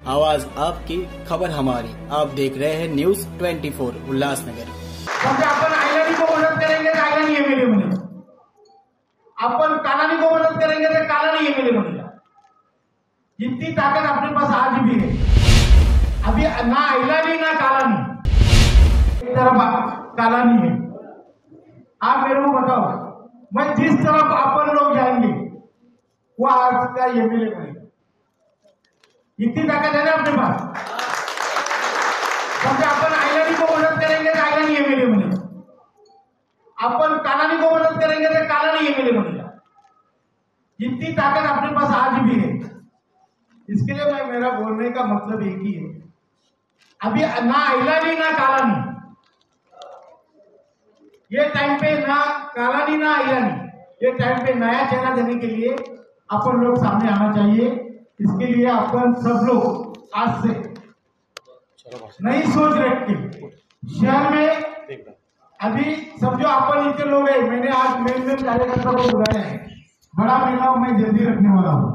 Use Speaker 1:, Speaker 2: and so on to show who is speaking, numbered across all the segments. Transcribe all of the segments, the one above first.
Speaker 1: आवाज आपकी, खबर हमारी। आप देख रहे हैं न्यूज 24 उल्लासनगर।
Speaker 2: आपण आयलानी को मदद करेंगे तो आयलानी एमएलए बनेगा, अपन कालानी को मदद करेंगे तो कालानी एमएलए बनेगा। जितनी ताकत अपने पास आज भी है, अभी ना आयलानी ना कालानी, एक तरफ कालानी है। आप मेरे को बताओ, मैं जिस तरफ अपन लोग जाएंगे वो आज का एमएलए बनेगा। इतनी ताकत है ना अपने पास। समझे, अपन आयलानी को मदद करेंगे तो आयलानी एमएलए बनेगा, अपन कालानी को मदद करेंगे तो कालानी एमएलए बनेगा। जितनी ताकत अपने पास आज भी है, इसके लिए मेरा बोलने का मतलब एक ही है, अभी ना आयलानी ना कालानी, ये टाइम पे ना कालानी ना आयलानी, ये टाइम पे नया चेहरा देने के लिए अपन लोग सामने आना चाहिए। इसके लिए अपन सब लोग आज से नई सोच रख के शहर में अभी समझो अपन इतने लोग हैं, मैंने आज मेन कार्यकर्ता को बुलाया है, बड़ा मेला मैं जल्दी रखने वाला हूँ।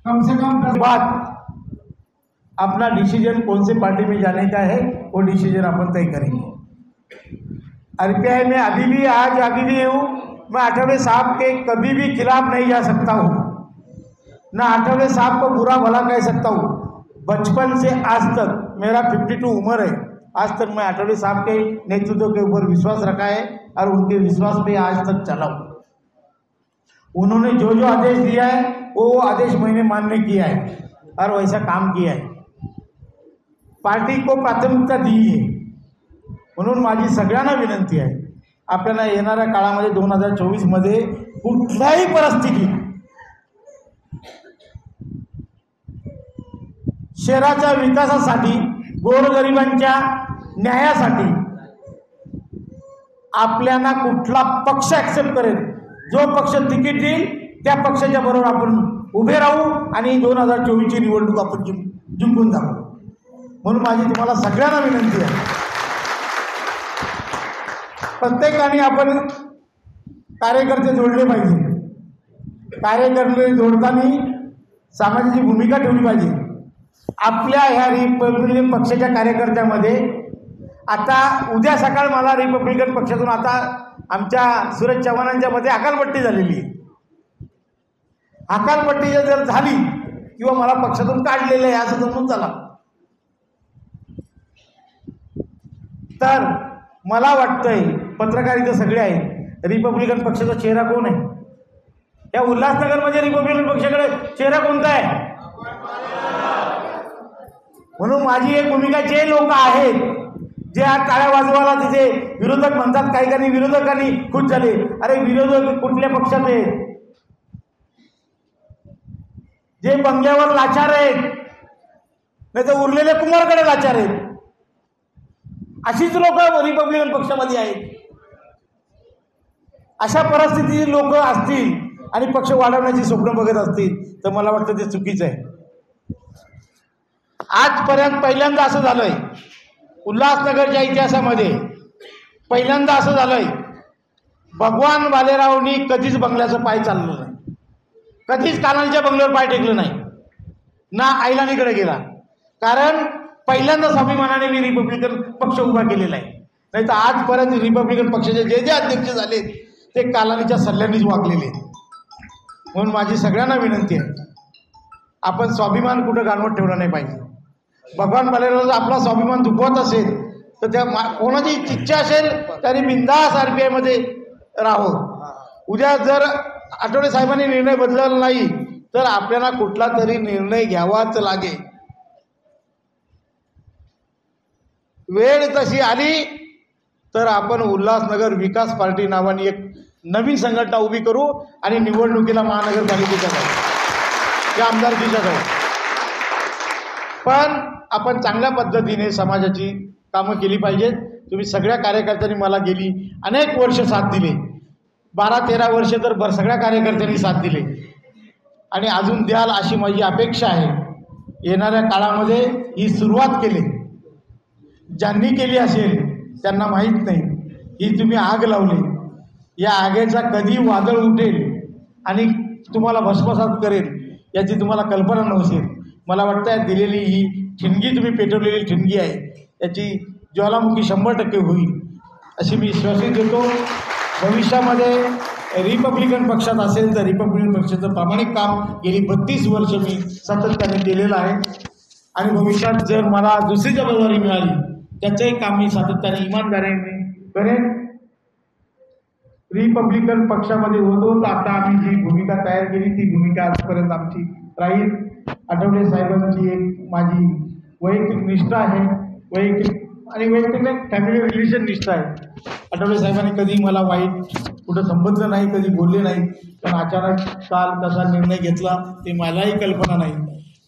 Speaker 2: कम से कम 10 बाद अपना डिसीजन कौन से पार्टी में जाने का है वो डिसीजन अपन तय करेंगे। आरपीआई में अभी भी हूँ, मैं आठवले साहब के कभी भी खिलाफ नहीं जा सकता हूँ, ना आठवले साहब को बुरा भला कह सकता हूँ। बचपन से आज तक मेरा 52 उम्र है, आज तक मैं आठवले साहब के नेतृत्व के ऊपर विश्वास रखा है और उनके विश्वास पे आज तक चला हूँ। उन्होंने जो जो आदेश दिया है वो आदेश मैंने मान्य किया है और वैसा काम किया है। पार्टी को प्राथमिकता दी है म्हणून माझी सगळ्यांना विनंती आहे, आपल्याला येणाऱ्या काळामध्ये 2024 मध्ये कुठल्याही परिस्थितीत शहराच्या विकासासाठी, गोरगरिबांच्या न्यायासाठी आपल्याला कुठला पक्ष ॲक्सेप्ट करेल, जो पक्ष तिकीट देईल त्या पक्षाच्या बरोबर आपण उभे राहू आणि 2024ची निवडणूक आपण जिंकून दाखवू। म्हणून माझी तुम्हाला सगळ्यांना विनंती आहे, प्रत्येकाने आपण कार्यकर्ते जोडले पाहिजे। कार्यकर्ते जोडताना समाजाची भूमिका ठेवली पाहिजे। आपल्या ह्या रिपब्लिकन पक्षाच्या कार्यकर्त्यामध्ये आता उद्या सकाळ मला रिपब्लिकन पक्षातून आता आमच्या सूरज चव्हाणांच्या मध्ये अकालपट्टी झालेली आहे। अकालपट्टी जर झाली किंवा मला पक्षातून काढलेलं आहे असं समजून चला, तर मला वाटतंय पत्रकार इथे सगळे आहेत, रिपब्लिकन पक्षाचा चेहरा कोण आहे? या उल्हासनगरमध्ये रिपब्लिकन पक्षाकडे चेहरा कोणता आहे? म्हणून माझी एक भूमिका, जे लोक आहेत जे आज टाळ्या वाजवायला तिथे विरोधक म्हणतात, काही विरोधकांनी खुश झाले, अरे विरोधक कुठल्या पक्षात आहेत? जे बंगल्यावर लाचार आहेत, नाही तर उरलेले कुमारकडे लाचार आहेत, अशीच लोक रिपब्लिकन पक्षामध्ये आहेत। अशा परिस्थितीत लोक असतील आणि पक्ष वाढवण्याची स्वप्न बघत असतील तर मला वाटतं ते चुकीचं आहे। आजपर्यंत पहिल्यांदा असं झालंय, उल्हासनगरच्या इतिहासामध्ये पहिल्यांदा असं झालंय, भगवान भालेरावनी कधीच बंगल्याचं पाय चाललं नाही, कधीच कानालच्या बंगल्यावर पाय टेकलं नाही, ना आयलानीकडे गेला, कारण पहिल्यांदा स्वाभिमानाने मी रिपब्लिकन पक्ष उभा केलेला आहे। नाही तर आजपर्यंत रिपब्लिकन पक्षाचे जे अध्यक्ष झाले ते कालानीच्या सल्ल्यानेच वागलेले। म्हणून माझी सगळ्यांना विनंती आहे, आपण स्वाभिमान कुठं गाणवत ठेवला नाही पाहिजे। भगवान भालेराव आपला स्वाभिमान दुखवत असेल तर त्या कोणाची इच्छा असेल तरी बिंदास आरपीआय मध्ये राहो। उद्या जर आठवले साहेबांनी निर्णय बदलला नाही तर आपल्याला कुठला तरी निर्णय घ्यावाच लागेल। वेळ तशी आली तर आपण उल्हासनगर विकास पार्टी नावाने एक नवीन संघटना उभी करू आणि निवडणुकीला महानगरपालिकेच्या जाऊ या आमदारकीच्या जाऊ। पण आपण चांगल्या पद्धतीने समाजाची कामं केली पाहिजेत। तुम्ही सगळ्या कार्यकर्त्यांनी मला गेली अनेक वर्ष साथ दिले, 12-13 वर्ष तर सगळ्या कार्यकर्त्यांनी साथ दिले आणि अजून द्याल अशी माझी अपेक्षा आहे। येणाऱ्या काळामध्ये ही सुरुवात केली, ज्यांनी केली असेल त्यांना माहीत नाही, ही तुम्ही आग लावली, या आगेचा कधी वादळ उठेल आणि तुम्हाला भस्मसात करेल याची तुम्हाला कल्पना नसेल। मला वाटतं दिलेली ही ठिणगी तुम्ही पेटवलेली ठिणगी आहे याची ज्वालामुखी 100% होईल अशी मी विश्वास देतो. भविष्यामध्ये रिपब्लिकन पक्षात असेल तर रिपब्लिकन पक्षाचं प्रामाणिक काम गेली 32 वर्ष मी सातत्याने केलेलं आहे आणि भविष्यात जर मला दुसरी जबाबदारी मिळाली त्याचंही काम मी सातत्याने इमानदारीने करेन. रिपब्लिकन पक्षामध्ये होतो आता आम्ही जी भूमिका तयार केली ती भूमिका आजपर्यंत आमची राहील. आठवले साहेबांची एक माझी वैयक्तिक निष्ठा आहे, वैयक्तिक नाही फॅमिली रिलेशन निष्ठा आहे. आठवले साहेबांनी कधी मला वाईट कुठं संबंध नाही, कधी बोलले नाही, पण अचानक काल कसा निर्णय घेतला ते मलाही कल्पना नाही.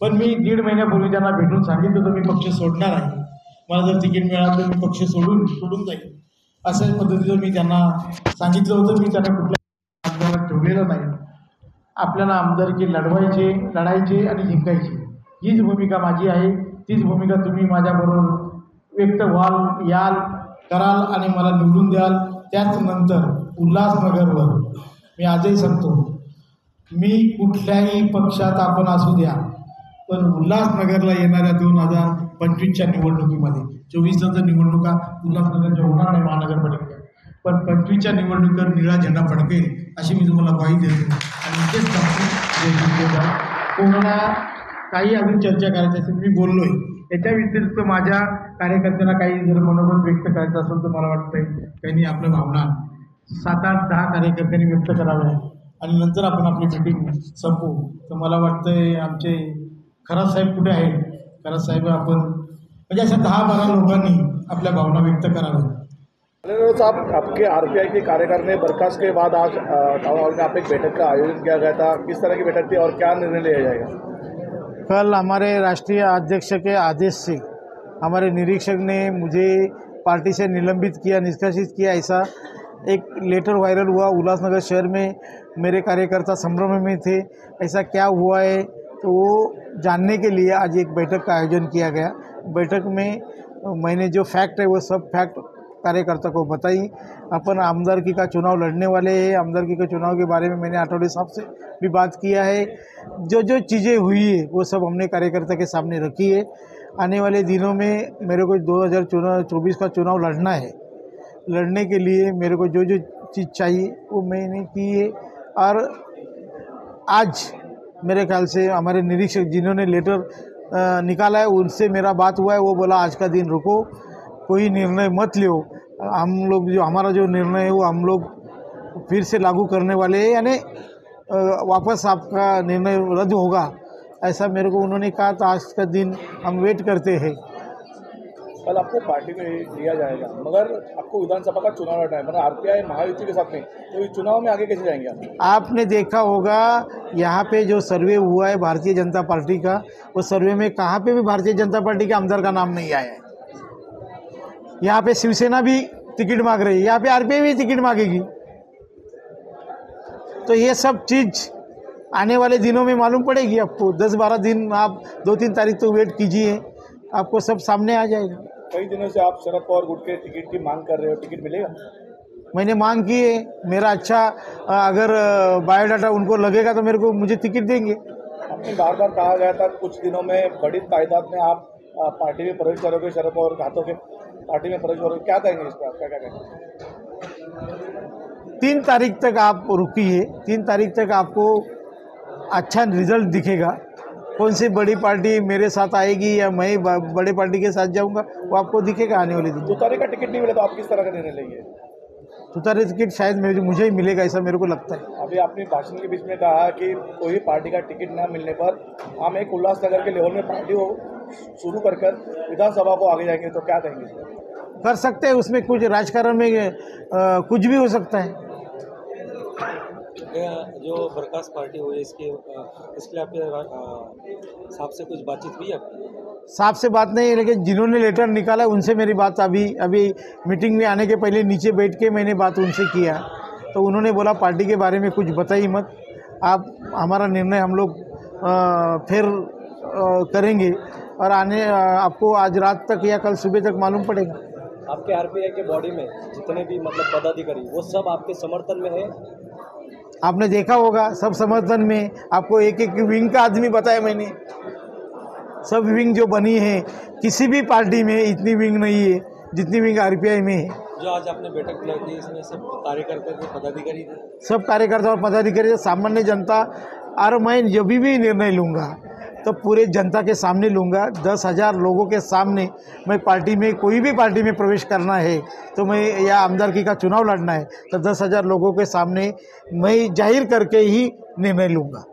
Speaker 2: पण मी 1.5 महिन्यापूर्वी त्यांना भेटून सांगितलं होतं मी पक्ष सोडणार आहे, मला जर तिकीट मिळालं तर मी पक्ष सोडून जाईल अशाच पद्धतीनं मी त्यांना सांगितलं होतं. मी त्यांना कुठल्या आमदारात ठेवलेलं नाही. आपल्याला आमदारकी लढायचे आणि जिंकायची हीच भूमिका माझी आहे. तीच भूमिका तुम्ही माझ्याबरोबर व्यक्त याल कराल आणि मला निवडून द्याल. त्याचनंतर उल्हासनगरवर मी आजही सांगतो मी कुठल्याही पक्षात आपण असू द्या पण उल्हासनगरला येणाऱ्या 2025च्या निवडणुकीमध्ये 24च्या जर निवडणुका उल्हासनगरच्या होणार नाही महानगरपालिकेच्या, पण 25च्या निवडणुकीवर निळा झेंडा फडकेल अशी मी तुम्हाला ग्वाही देतो. आणि इथेच सांगतो कोणाला काही अजून चर्चा करायची असेल मी बोललो आहे. याच्या व्यतिरिक्त माझ्या कार्यकर्त्यांना काही जर मनोगत व्यक्त करायचं असेल तर मला वाटतं त्यांनी आपल्या भावना 7, 8, 10 कार्यकर्त्यांनी व्यक्त कराव्या आणि नंतर आपण आपली मीटिंग संपवू. तर मला वाटतंय आमचे खरात साहेब कुठे आहेत, खरात साहेब आपण म्हणजे अशा 10-12 लोकांनी आपल्या भावना व्यक्त कराव्या.
Speaker 3: साहब आपके आरपीआई के कार्यकारिणी ने बर्खास्त के बाद आज टाउन हॉल में आप एक बैठक का आयोजन किया गया था, किस तरह की बैठक थी और क्या निर्णय लिया जाएगा?
Speaker 4: कल हमारे राष्ट्रीय अध्यक्ष के आदेश से हमारे निरीक्षक ने मुझे पार्टी से निलंबित किया, निष्कासित किया, ऐसा एक लेटर वायरल हुआ. उल्लासनगर शहर में मेरे कार्यकर्ता संभ्रम में थे, ऐसा क्या हुआ है तो वो जानने के लिए आज एक बैठक का आयोजन किया गया. बैठक में मैंने जो फैक्ट है वो सब फैक्ट कार्यकर्ता को बताई. अपन आमदारकी का चुनाव लड़ने वाले हैं, आमदारकी के चुनाव के बारे में मैंने आठवले साहब से भी बात किया है. जो चीज़ें हुई है वो सब हमने कार्यकर्ता के सामने रखी है. आने वाले दिनों में मेरे को 2024 का चुनाव लड़ना है. लड़ने के लिए मेरे को जो चीज़ चाहिए वो मैंने की है. और आज मेरे ख्याल से हमारे निरीक्षक जिन्होंने लेटर निकाला है उनसे मेरा बात हुआ है. वो बोला आज का दिन रुको, कोई निर्णय मत लो, हम लोग जो हमारा जो निर्णय है वो हम लोग फिर से लागू करने वाले हैं, यानी वापस आपका निर्णय रद्द होगा ऐसा मेरे को उन्होंने कहा. तो आज का दिन हम वेट करते हैं.
Speaker 3: कल आपको पार्टी में लिया जाएगा मगर आपको विधानसभा का चुनाव लड़ना है, मतलब आरपीआई महायुति के साथ में, तो इस चुनाव में आगे कैसे जाएंगे आप?
Speaker 4: आपने देखा होगा यहाँ पे जो सर्वे हुआ है भारतीय जनता पार्टी का, वो सर्वे में कहाँ पे भी भारतीय जनता पार्टी के आमदार का नाम नहीं आया है. यहाँ पे शिवसेना भी टिकट मांग रही है, यहाँ पे आरपीआई भी टिकट मांगेगी. तो ये सब चीज़ आने वाले दिनों में मालूम पड़ेगी आपको. 10-12 दिन आप 2-3 तारीख तो वेट कीजिए, आपको सब सामने आ जाएगा.
Speaker 3: कई दिनों से आप शरद पवार गुट के टिकट की मांग कर रहे हो, टिकट मिलेगा?
Speaker 4: मैंने मांग की है. मेरा अच्छा अगर बायोडाटा उनको लगेगा तो मुझे टिकट देंगे.
Speaker 3: आपने बार कहा गया था कुछ दिनों में बड़ी तादाद में आप पार्टी में प्रवेश करोगे, शरद पवार के हाथों के पार्टी में प्रवेश करोगे, क्या कहेंगे इस पर? क्या कहेंगे?
Speaker 4: 3 तारीख तक आप रुकिए. 3 तारीख तक आपको अच्छा रिजल्ट दिखेगा. कौन सी बड़ी पार्टी मेरे साथ आएगी या मैं बड़े पार्टी के साथ जाऊंगा वो आपको दिखेगा आने वाले दिन.
Speaker 3: 2 तारीख का टिकट नहीं मिला तो आप किस तरह का निर्णय लेंगे?
Speaker 4: 2 तारीख टिकट शायद मुझे ही मिलेगा ऐसा मेरे को लगता है.
Speaker 3: अभी आपने भाषण के बीच में कहा कि कोई पार्टी का टिकट न मिलने पर हम एक उल्लासनगर के लेवल में पार्टी को शुरू कर विधानसभा को आगे जाएंगे, तो क्या कहेंगे?
Speaker 4: कर सकते हैं, उसमें कुछ राजकारण में कुछ भी हो सकता है.
Speaker 5: जो बर्खास्त पार्टी हुई इसके लिए आपके साहब से कुछ बातचीत हुई आपकी?
Speaker 4: साहब से बात नहीं है, लेकिन जिन्होंने लेटर निकाला उनसे मेरी बात अभी मीटिंग में आने के पहले नीचे बैठ के मैंने बात उनसे किया. तो उन्होंने बोला पार्टी के बारे में कुछ बताइए मत, आप हमारा निर्णय हम लोग फिर करेंगे और आपको आज रात तक या कल सुबह तक मालूम पड़ेगा.
Speaker 5: आपके आरपीआई के बॉडी में जितने भी मतलब पदाधिकारी वो सब आपके समर्थन में है?
Speaker 4: आपने देखा होगा सब समर्थन में. आपको एक विंग का आदमी बताया मैंने. सब विंग जो बनी है, किसी भी पार्टी में इतनी विंग नहीं है जितनी विंग आरपीआई में है।
Speaker 5: जो आज आपने बैठक बुलाई थी, इसमें सब कार्यकर्ता थे, पदाधिकारी थे?
Speaker 4: सब कार्यकर्ता और पदाधिकारी, सामान्य जनता। और मैं जब भी निर्णय लूँगा तो पूरे जनता के सामने लूँगा। 10,000 लोगों के सामने मैं पार्टी में, कोई भी पार्टी में प्रवेश करना है तो मैं, या आमदारकी का चुनाव लड़ना है तो 10,000 लोगों के सामने मैं जाहिर करके ही निर्णय लूँगा।